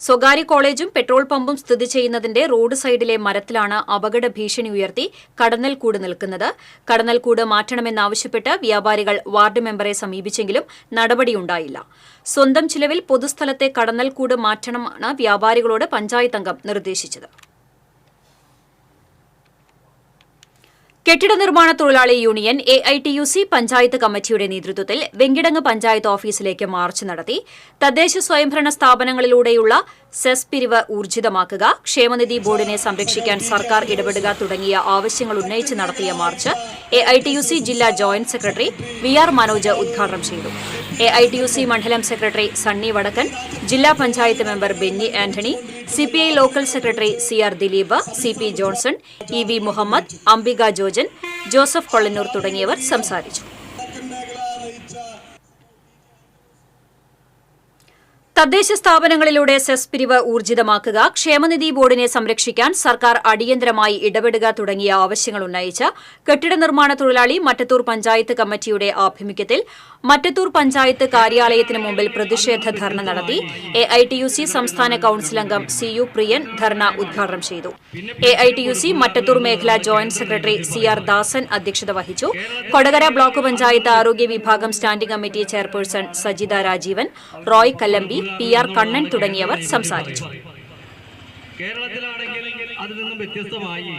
സ്വകാര്യ കോളേജും പെട്രോൾ പമ്പും സ്ഥിതി ചെയ്യുന്നതിന്റെ റോഡ് സൈഡിലെ മരത്തിലാണ് അപകട ഭീഷണി ഉയർത്തി കടന്നൽക്കൂട് നിൽക്കുന്നത്. കടന്നൽക്കൂട് മാറ്റണമെന്നാവശ്യപ്പെട്ട് വ്യാപാരികൾ വാർഡ് മെമ്പറെ സമീപിച്ചെങ്കിലും നടപടിയുണ്ടായില്ല. സ്വന്തം ചിലവിൽ പൊതുസ്ഥലത്തെ കടന്നൽക്കൂട് മാറ്റണമെന്നാണ് വ്യാപാരികളോട് പഞ്ചായത്ത് അംഗം നിർദ്ദേശിച്ചത്. കെട്ടിട നിർമ്മാണ തൊഴിലാളി യൂണിയൻ AITUC പഞ്ചായത്ത് കമ്മിറ്റിയുടെ നേതൃത്വത്തിൽ വെങ്കിടങ്ങ് പഞ്ചായത്ത് ഓഫീസിലേക്ക് മാർച്ച് നടത്തി. തദ്ദേശ സ്വയംഭരണ സ്ഥാപനങ്ങളിലൂടെയുള്ള സെസ് പിരിവ് ഊർജിതമാക്കുക, ക്ഷേമനിധി ബോർഡിനെ സംരക്ഷിക്കാൻ സർക്കാർ ഇടപെടുക തുടങ്ങിയ ആവശ്യങ്ങൾ ഉന്നയിച്ച് നടത്തിയ മാർച്ച് AITUC ജില്ലാ ജോയിന്റ് സെക്രട്ടറി VR മനോജ് ഉദ്ഘാടനം ചെയ്തു. AITUC മണ്ഡലം സെക്രട്ടറി സണ്ണി വടക്കൻ, ജില്ലാ panchayat member Benny Antony, CPI local secretary CR Dileep, CP Johnson, EV Muhammad, Ambika Jojan, Joseph Kollannur തുടങ്ങിയവർ സംസാരിച്ചു. തദ്ദേശ സ്ഥാപനങ്ങളിലൂടെ സെസ് പിരിവ് ഊർജിതമാക്കുക, ക്ഷേമനിധി ബോർഡിനെ സംരക്ഷിക്കാൻ സർക്കാർ അടിയന്തരമായി ഇടപെടുക തുടങ്ങിയ ആവശ്യങ്ങൾ ഉന്നയിച്ച് കെട്ടിട നിർമ്മാണ തൊഴിലാളി മറ്റത്തൂർ പഞ്ചായത്ത് കമ്മിറ്റിയുടെ ആഭിമുഖ്യത്തിൽ മറ്റത്തൂർ പഞ്ചായത്ത് കാര്യാലയത്തിന് മുമ്പിൽ പ്രതിഷേധ ധർണ നടത്തി. AITUC സംസ്ഥാന കൌൺസിൽ അംഗം CU പ്രിയൻ ധർണ ഉദ്ഘാടനം ചെയ്തു. AITUC മറ്റത്തൂർ മേഖലാ ജോയിന്റ് സെക്രട്ടറി CR ദാസൻ അധ്യക്ഷത വഹിച്ചു. കൊടകര ബ്ലോക്ക് പഞ്ചായത്ത് ആരോഗ്യ വിഭാഗം standing committee chairperson Sajitha Rajeevan, Roy Kallambi, PR Kannan തുടങ്ങിയവർ സംസാരിച്ചു. കേരളത്തിലാണെങ്കിൽ അതിൽ നിന്നും വ്യത്യസ്തമായി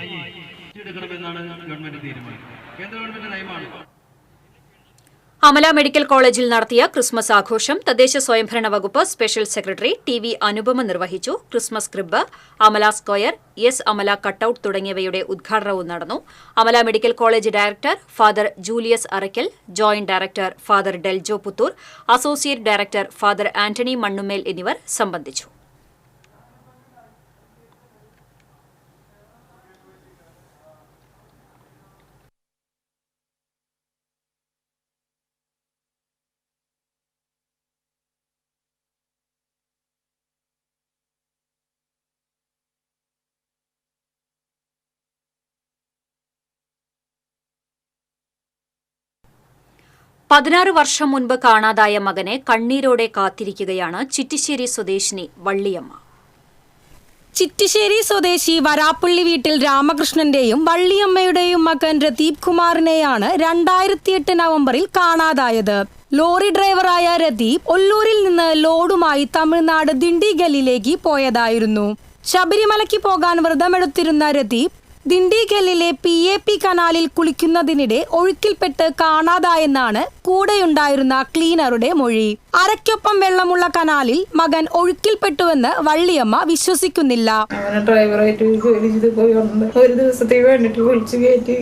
എടുക്കണമെന്നാണ് ഗവൺമെന്റ് തീരുമാനം. കേന്ദ്ര ഗവൺമെന്റ് നയമാണ്. അമല മെഡിക്കൽ കോളേജിൽ നടത്തിയ ക്രിസ്മസ് ആഘോഷം തദ്ദേശ സ്വയംഭരണ വകുപ്പ് സ്പെഷ്യൽ സെക്രട്ടറി ടി.വി. അനുപമ നിർവഹിച്ചു. Christmas crib, Amala square, Amala cutout തുടങ്ങിയവയുടെ ഉദ്ഘാടനവും നടന്നു. Amala medical college director father Julius Arakkal, joint director father Deljo Puthur, associate director father Antony Mannumel എന്നിവർ സംബന്ധിച്ചു. പതിനാറ് വർഷം മുൻപ് കാണാതായ മകനെ കണ്ണീരോടെ കാത്തിരിക്കുകയാണ് ചിറ്റിശ്ശേരി സ്വദേശിനി വള്ളിയമ്മ. ചിറ്റിശ്ശേരി സ്വദേശി വരാപ്പള്ളി വീട്ടിൽ രാമകൃഷ്ണന്റെയും വള്ളിയമ്മയുടെയും മകൻ രദീപ് കുമാറിനെയാണ് 2008 നവംബറിൽ കാണാതായത്. ലോറി ഡ്രൈവറായ രദീപ് ഒല്ലൂരിൽ നിന്ന് ലോഡുമായി തമിഴ്നാട് ദിണ്ടിഗലിലേക്ക് പോയതായിരുന്നു. ശബരിമലയ്ക്ക് പോകാൻ വ്രതമെടുത്തിരുന്ന രദീപ് ദിണ്ടിഗലിലെ PAP കനാലിൽ കുളിക്കുന്നതിനിടെ ഒഴുക്കിൽപ്പെട്ട് കാണാതായെന്നാണ് കൂടെയുണ്ടായിരുന്ന ക്ലീനറുടെ മൊഴി. അരയ്ക്കൊപ്പം വെള്ളമുള്ള കനാലിൽ മകൻ ഒഴുക്കിൽപ്പെട്ടുവെന്ന് വള്ളിയമ്മ വിശ്വസിക്കുന്നില്ല. അവനെ ഡ്രൈവറായിട്ട് ജോലി ചെയ്ത് പോയുണ്ട്. ഒരു ദിവസത്തേക്ക് വേണ്ടിട്ട് വിളിച്ചു കയറ്റി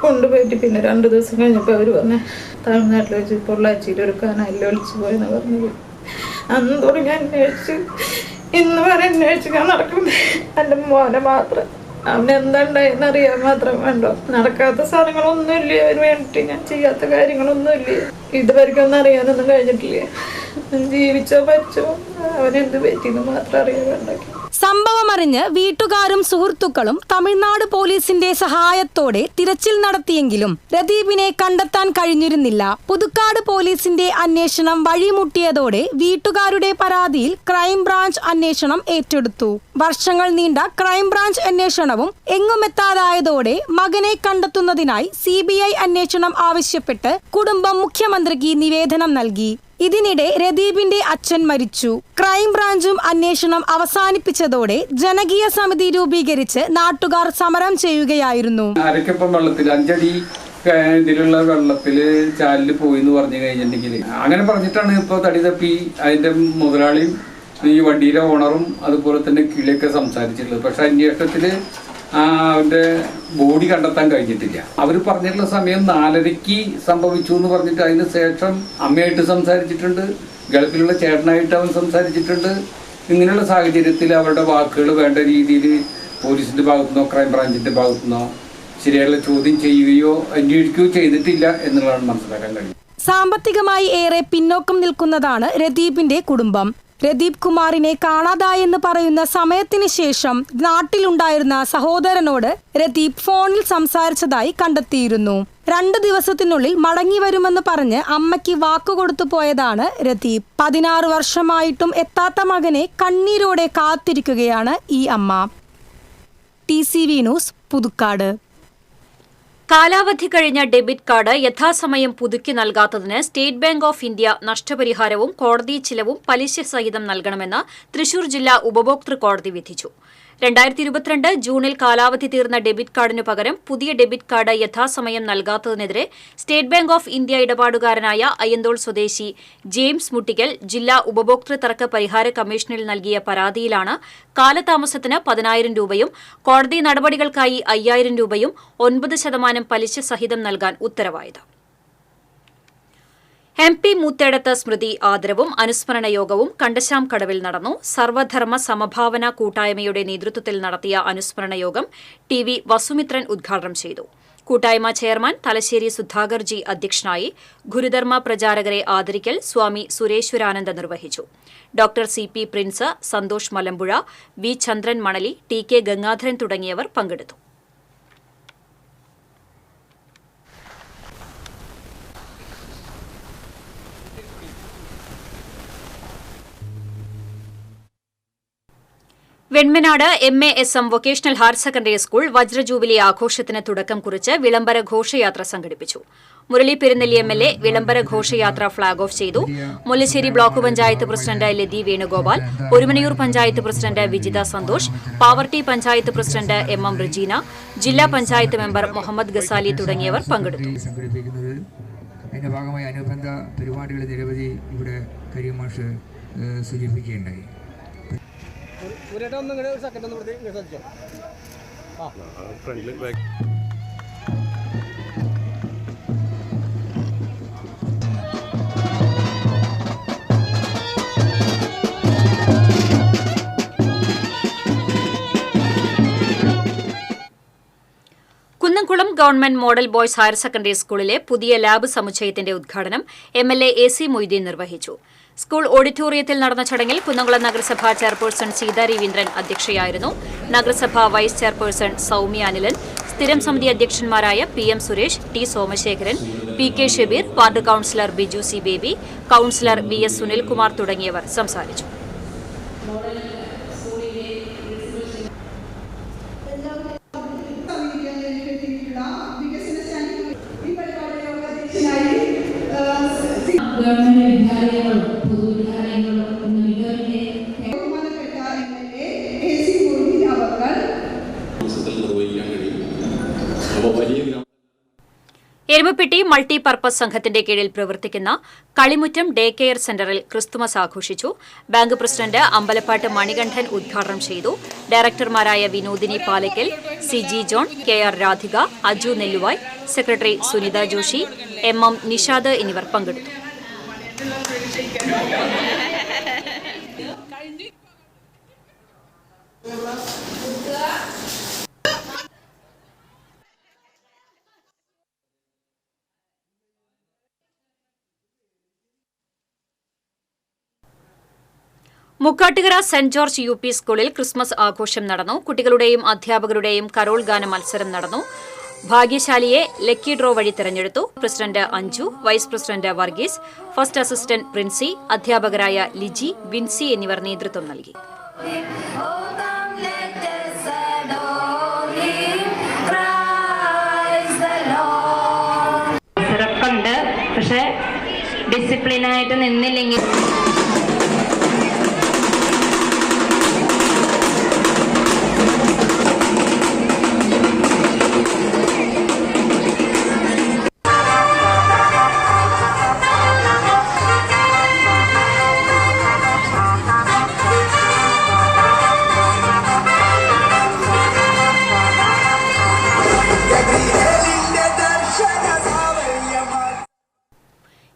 കൊണ്ടുപോയിട്ട് പിന്നെ 2 ദിവസം കഴിഞ്ഞപ്പോൾ അവർ വന്ന് തമിഴ്നാട്ടിൽ വെച്ച് പൊള്ളാച്ചിയിൽ ഒരു കനാലിൽ ഒളിച്ചു പോയെന്ന് പറഞ്ഞത്. അന്ന് തുടങ്ങി അന്വേഷിച്ച് ഇന്ന് വരെ അന്വേഷിക്കാൻ നടക്കുന്നത് എൻ്റെ മോനെ മാത്രം. അവനെന്താണ്ടായെന്ന് അറിയാൻ മാത്രം വേണ്ടോ. നടക്കാത്ത സാധനങ്ങളൊന്നുമില്ല അവന് വേണ്ടിട്ട്, ഞാൻ ചെയ്യാത്ത കാര്യങ്ങളൊന്നുമില്ല. ഇതുവരെക്കൊന്നും അറിയാനൊന്നും കഴിഞ്ഞിട്ടില്ല. ജീവിച്ചോ മരിച്ചോ അവനെന്ത് പറ്റിയെന്ന് മാത്രം അറിയാൻ വേണ്ട. സംഭവമറിഞ്ഞ് വീട്ടുകാരും സുഹൃത്തുക്കളും തമിഴ്നാട് പോലീസിന്റെ സഹായത്തോടെ തിരച്ചിൽ നടത്തിയെങ്കിലും രദീപിനെ കണ്ടെത്താൻ കഴിഞ്ഞിരുന്നില്ല. പുതുക്കാട് പോലീസിന്റെ അന്വേഷണം വഴിമുട്ടിയതോടെ വീട്ടുകാരുടെ പരാതിയിൽ ക്രൈംബ്രാഞ്ച് അന്വേഷണം ഏറ്റെടുത്തു. വർഷങ്ങൾ നീണ്ട ക്രൈംബ്രാഞ്ച് അന്വേഷണവും എങ്ങുമെത്താതായതോടെ മകനെ കണ്ടെത്തുന്നതിനായി CBI അന്വേഷണം ആവശ്യപ്പെട്ട് കുടുംബം മുഖ്യമന്ത്രിക്ക് നിവേദനം നൽകി. ഇതിനിടെ രദീപിന്റെ അച്ഛൻ മരിച്ചു. ക്രൈംബ്രാഞ്ചും അന്വേഷണം അവസാനിപ്പിച്ചതോടെ ജനകീയ സമിതി രൂപീകരിച്ച് നാട്ടുകാർ സമരം ചെയ്യുകയായിരുന്നു. അരക്കപ്പം വെള്ളത്തിൽ 5 അടി ഇതിലുള്ള വെള്ളത്തില് ചാലിൽ പോയി എന്ന് പറഞ്ഞു കഴിഞ്ഞിട്ടുണ്ടെങ്കിൽ അങ്ങനെ പറഞ്ഞിട്ടാണ് ഇപ്പൊ തടി തപ്പി അതിന്റെ മുതലാളിയും ഈ വണ്ടിയിലെ ഓണറും അതുപോലെ തന്നെ കിളിയൊക്കെ സംസാരിച്ചിട്ടുള്ളത്. പക്ഷെ അന്വേഷണത്തില് അവന്റെ ബോഡി കണ്ടെത്താൻ കഴിഞ്ഞിട്ടില്ല. അവർ പറഞ്ഞിട്ടുള്ള സമയം 4:30 സംഭവിച്ചു എന്ന് പറഞ്ഞിട്ട് അതിന് ശേഷം അമ്മയായിട്ട് സംസാരിച്ചിട്ടുണ്ട്, ഗൾഫിലുള്ള ചേട്ടനായിട്ട് അവൻ സംസാരിച്ചിട്ടുണ്ട്. ഇങ്ങനെയുള്ള സാഹചര്യത്തിൽ അവരുടെ വാക്കുകൾ വേണ്ട രീതിയിൽ പോലീസിന്റെ ഭാഗത്തുനിന്നോ ക്രൈംബ്രാഞ്ചിന്റെ ഭാഗത്തുനിന്നോ ശരിയായുള്ള ചോദ്യം ചെയ്യുകയോ അന്വേഷിക്കുകയോ ചെയ്തിട്ടില്ല എന്നുള്ളതാണ് മനസ്സിലാക്കാൻ കഴിയും. സാമ്പത്തികമായി ഏറെ പിന്നോക്കം നിൽക്കുന്നതാണ് രദീപിന്റെ കുടുംബം. രദീപ് കുമാറിനെ കാണാതായെന്ന് പറയുന്ന സമയത്തിന് ശേഷം നാട്ടിലുണ്ടായിരുന്ന സഹോദരനോട് രദീപ് ഫോണിൽ സംസാരിച്ചതായി കണ്ടെത്തിയിരുന്നു. 2 ദിവസത്തിനുള്ളിൽ മടങ്ങി വരുമെന്ന് പറഞ്ഞ് അമ്മയ്ക്ക് വാക്കുകൊടുത്തു പോയതാണ് രദീപ്. 16 വർഷമായിട്ടും എത്താത്ത മകനെ കണ്ണീരോടെ കാത്തിരിക്കുകയാണ് ഈ അമ്മ. TCV news, Puthukkad. കാലാവധി കഴിഞ്ഞ ഡെബിറ്റ് കാർഡ് യഥാസമയം പുതുക്കി നൽകാത്തതിന് സ്റ്റേറ്റ് ബാങ്ക് ഓഫ് ഇന്ത്യ നഷ്ടപരിഹാരവും കോടതി ചിലവും പലിശ സഹിതം നൽകണമെന്ന് തൃശൂർ ജില്ലാ ഉപഭോക്തൃ കോടതി വിധിച്ചു. 2022 ജൂണിൽ കാലാവധി തീർന്ന ഡെബിറ്റ് കാർഡിനു പകരം പുതിയ ഡെബിറ്റ് കാർഡ് യഥാസമയം നൽകാത്തതിനെതിരെ സ്റ്റേറ്റ് ബാങ്ക് ഓഫ് ഇന്ത്യ ഇടപാടുകാരനായ അയ്യന്തോൾ സ്വദേശി ജെയിംസ് മുട്ടിക്കൽ ജില്ലാ ഉപഭോക്തൃ തർക്ക പരിഹാര കമ്മീഷനിൽ നൽകിയ പരാതിയിലാണ് കാലതാമസത്തിന് 10,000 രൂപയും കോടതി നടപടികൾക്കായി 5,000 രൂപയും 9% പലിശ സഹിതം നൽകാൻ ഉത്തരവായത്. MP മൂത്തേടത്ത് സ്മൃതി ആദരവും അനുസ്മരണ യോഗവും കണ്ടശാം കടവിൽ നടന്നു. സർവധർമ്മ സമഭാവന കൂട്ടായ്മയുടെ നേതൃത്വത്തിൽ നടത്തിയ അനുസ്മരണ യോഗം TV വസുമിത്രൻ ഉദ്ഘാടനം ചെയ്തു. കൂട്ടായ്മ ചെയർമാൻ തലശ്ശേരി സുധാകർജി അധ്യക്ഷനായി. ഗുരുധർമ്മ പ്രചാരകരെ ആദരിക്കൽ സ്വാമി സുരേശ്വരാനന്ദ നിർവഹിച്ചു. Doctor CP Prince, Santhosh Malampuzha, V Chandran Manali, TK Gangadharan തുടങ്ങിയവർ പങ്കെടുത്തു. Venmanad MASM vocational higher secondary school വജ്രജൂബിലി ആഘോഷത്തിന് തുടക്കം കുറിച്ച് വിളംബര ഘോഷയാത്ര സംഘടിപ്പിച്ചു. മുരളി പെരുന്നെല്ലി MLA വിളംബര ഘോഷയാത്ര ഫ്ളാഗ് ഓഫ് ചെയ്തു. Mullassery block panchayat president Lathi Venugopal, Orumanayur panchayat president Vijitha Santhosh, Pavaratty panchayat president MM Rajina, ജില്ലാ പഞ്ചായത്ത് മെമ്പർ മുഹമ്മദ് ഗസാലി തുടങ്ങിയവർ പങ്കെടുത്തു. അതിൻ്റെ ഭാഗമായി അനുബന്ധ പരിപാടികൾ നിരവധി ഇവിടെ കരീം മാഷ് സൂചിപ്പിക്കുകയുണ്ടായി. Kunnamkulam government model boys higher secondary സ്കൂളിലെ പുതിയ ലാബ് സമുച്ചയത്തിന്റെ ഉദ്ഘാടനം MLA AC മൊയ്തീൻ നിർവഹിച്ചു. സ്കൂൾ ഓഡിറ്റോറിയത്തിൽ നടന്ന ചടങ്ങിൽ കുന്നംകുളം നഗരസഭാ ചെയർപേഴ്സൺ സീതാ രവീന്ദ്രൻ അധ്യക്ഷയായിരുന്നു. നഗരസഭാ വൈസ് ചെയർപേഴ്സൺ സൌമ്യ അനിലൻ, സ്ഥിരം സമിതി അധ്യക്ഷന്മാരായ PM Suresh, T Somasekharan, PK Shabeer, ward councillor Biju C Baby, councillor VS Sunilkumar തുടങ്ങിയവർ സംസാരിച്ചു. ഗവൺമെന്റ് വിദ്യാലയങ്ങളും പൊതുവിദ്യാലയങ്ങളും എരുമപ്പെട്ടി മൾട്ടിപർപ്പസ് സംഘത്തിന്റെ കീഴിൽ പ്രവർത്തിക്കുന്ന കളിമുറ്റം ഡേ കെയർ സെന്ററിൽ ക്രിസ്തുമസ് ആഘോഷിച്ചു. ബാങ്ക് പ്രസിഡന്റ് അമ്പലപ്പാട്ട് മണികണ്ഠൻ ഉദ്ഘാടനം ചെയ്തു. ഡയറക്ടർമാരായ Vinodini Palakkal, CG John, KR Radhika, Aju Nelluvai, secretary Sunitha Joshy, MM Nishad എന്നിവർ പങ്കെടുത്തു. മുക്കാട്ടുകര സെന്റ് ജോർജ് UP സ്കൂളിൽ ക്രിസ്മസ് ആഘോഷം നടന്നു. കുട്ടികളുടെയും അധ്യാപകരുടെയും കരോൾ ഗാന മത്സരം നടന്നു. ഭാഗ്യശാലിയെ ലക്കി ഡ്രോ വഴി തെരഞ്ഞെടുത്തു. President Anju, vice president Varghese, first assistant Princy, അധ്യാപകരായ ലിജി, വിൻസി എന്നിവർ നേതൃത്വം നൽകി. പക്ഷേ ഡിസിപ്ലിനായിട്ട് നിന്നില്ലെങ്കിൽ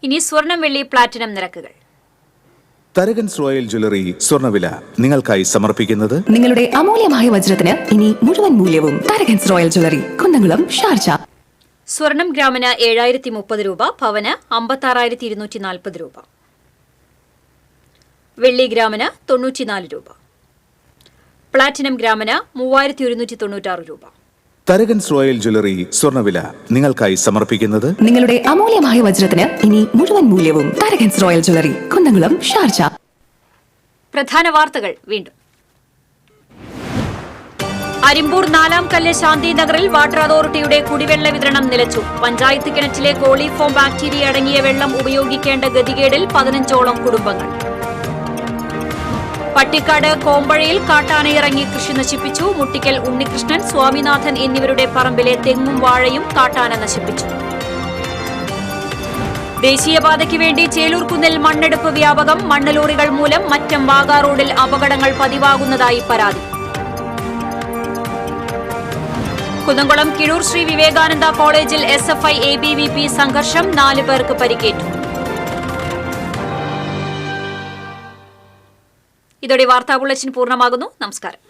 ഇനി സ്വർണം, വെള്ളി, പ്ലാറ്റിനം നിരക്കുകൾ. തരകൻസ് റോയൽ ജ്വല്ലറി സ്വർണ്ണവില നിങ്ങൾക്കായി സമർപ്പിക്കുന്നത് നിങ്ങളുടെ അമൂല്യമായ വജ്രത്തിന് ഇനി മുഴുവൻ മൂല്യവും Tharakans royal jewellery, Kunnamkulam, Sharjah. സ്വർണം ഗ്രാമിന് 7030 രൂപ, പവന് 56,240 രൂപ. വെള്ളി ഗ്രാമിന് 94 രൂപ. പ്ലാറ്റിനം ഗ്രാമിന് 3196 രൂപ. തരകൻസ് റോയൽ ജ്വല്ലറി സ്വർണ്ണവില നിങ്ങൾക്കായി സമർപ്പിക്കുന്നത് നിങ്ങളുടെ അമൂല്യമായ വജ്രത്തിന് ഇനി മുഴുവൻ മൂല്യവും Tharakans royal jewellery, Kunnamkulam, Sharjah. പ്രധാന വാർത്തകൾ വീണ്ടും. അരിമ്പൂർ 4-ാം കല്ല് ശാന്തി നഗറിൽ വാട്ടർ അതോറിറ്റിയുടെ കുടിവെള്ള വിതരണം നിലച്ചു. പഞ്ചായത്ത് കിണറ്റിലെ കോളിഫോം ബാക്ടീരിയ അടങ്ങിയ വെള്ളം ഉപയോഗിക്കേണ്ട ഗതികേടിൽ 15ഓളം കുടുംബങ്ങൾ. പട്ടിക്കാട് കോമ്പഴയിൽ കാട്ടാനയിറങ്ങി കൃഷി നശിപ്പിച്ചു. മുട്ടിക്കൽ ഉണ്ണികൃഷ്ണൻ, സ്വാമിനാഥൻ എന്നിവരുടെ പറമ്പിലെ തെങ്ങും വാഴയും കാട്ടാന നശിപ്പിച്ചു. ദേശീയപാതയ്ക്ക് വേണ്ടി ചേലൂർക്കുന്നിൽ മണ്ണെടുപ്പ് വ്യാപകം. മണ്ണ് മൂലം മറ്റം വാഗാ റോഡിൽ അപകടങ്ങൾ പതിവാകുന്നതായി പരാതി. കുന്നംകുളം കിഴൂർ ശ്രീ വിവേകാനന്ദ കോളേജിൽ SFI ABVP സംഘർഷം, 4 പേർക്ക് പരിക്കേറ്റു. ഇതോടെ വാർത്താ ബുള്ളറ്റിൻ പൂർണ്ണമാകുന്നു. നമസ്കാരം.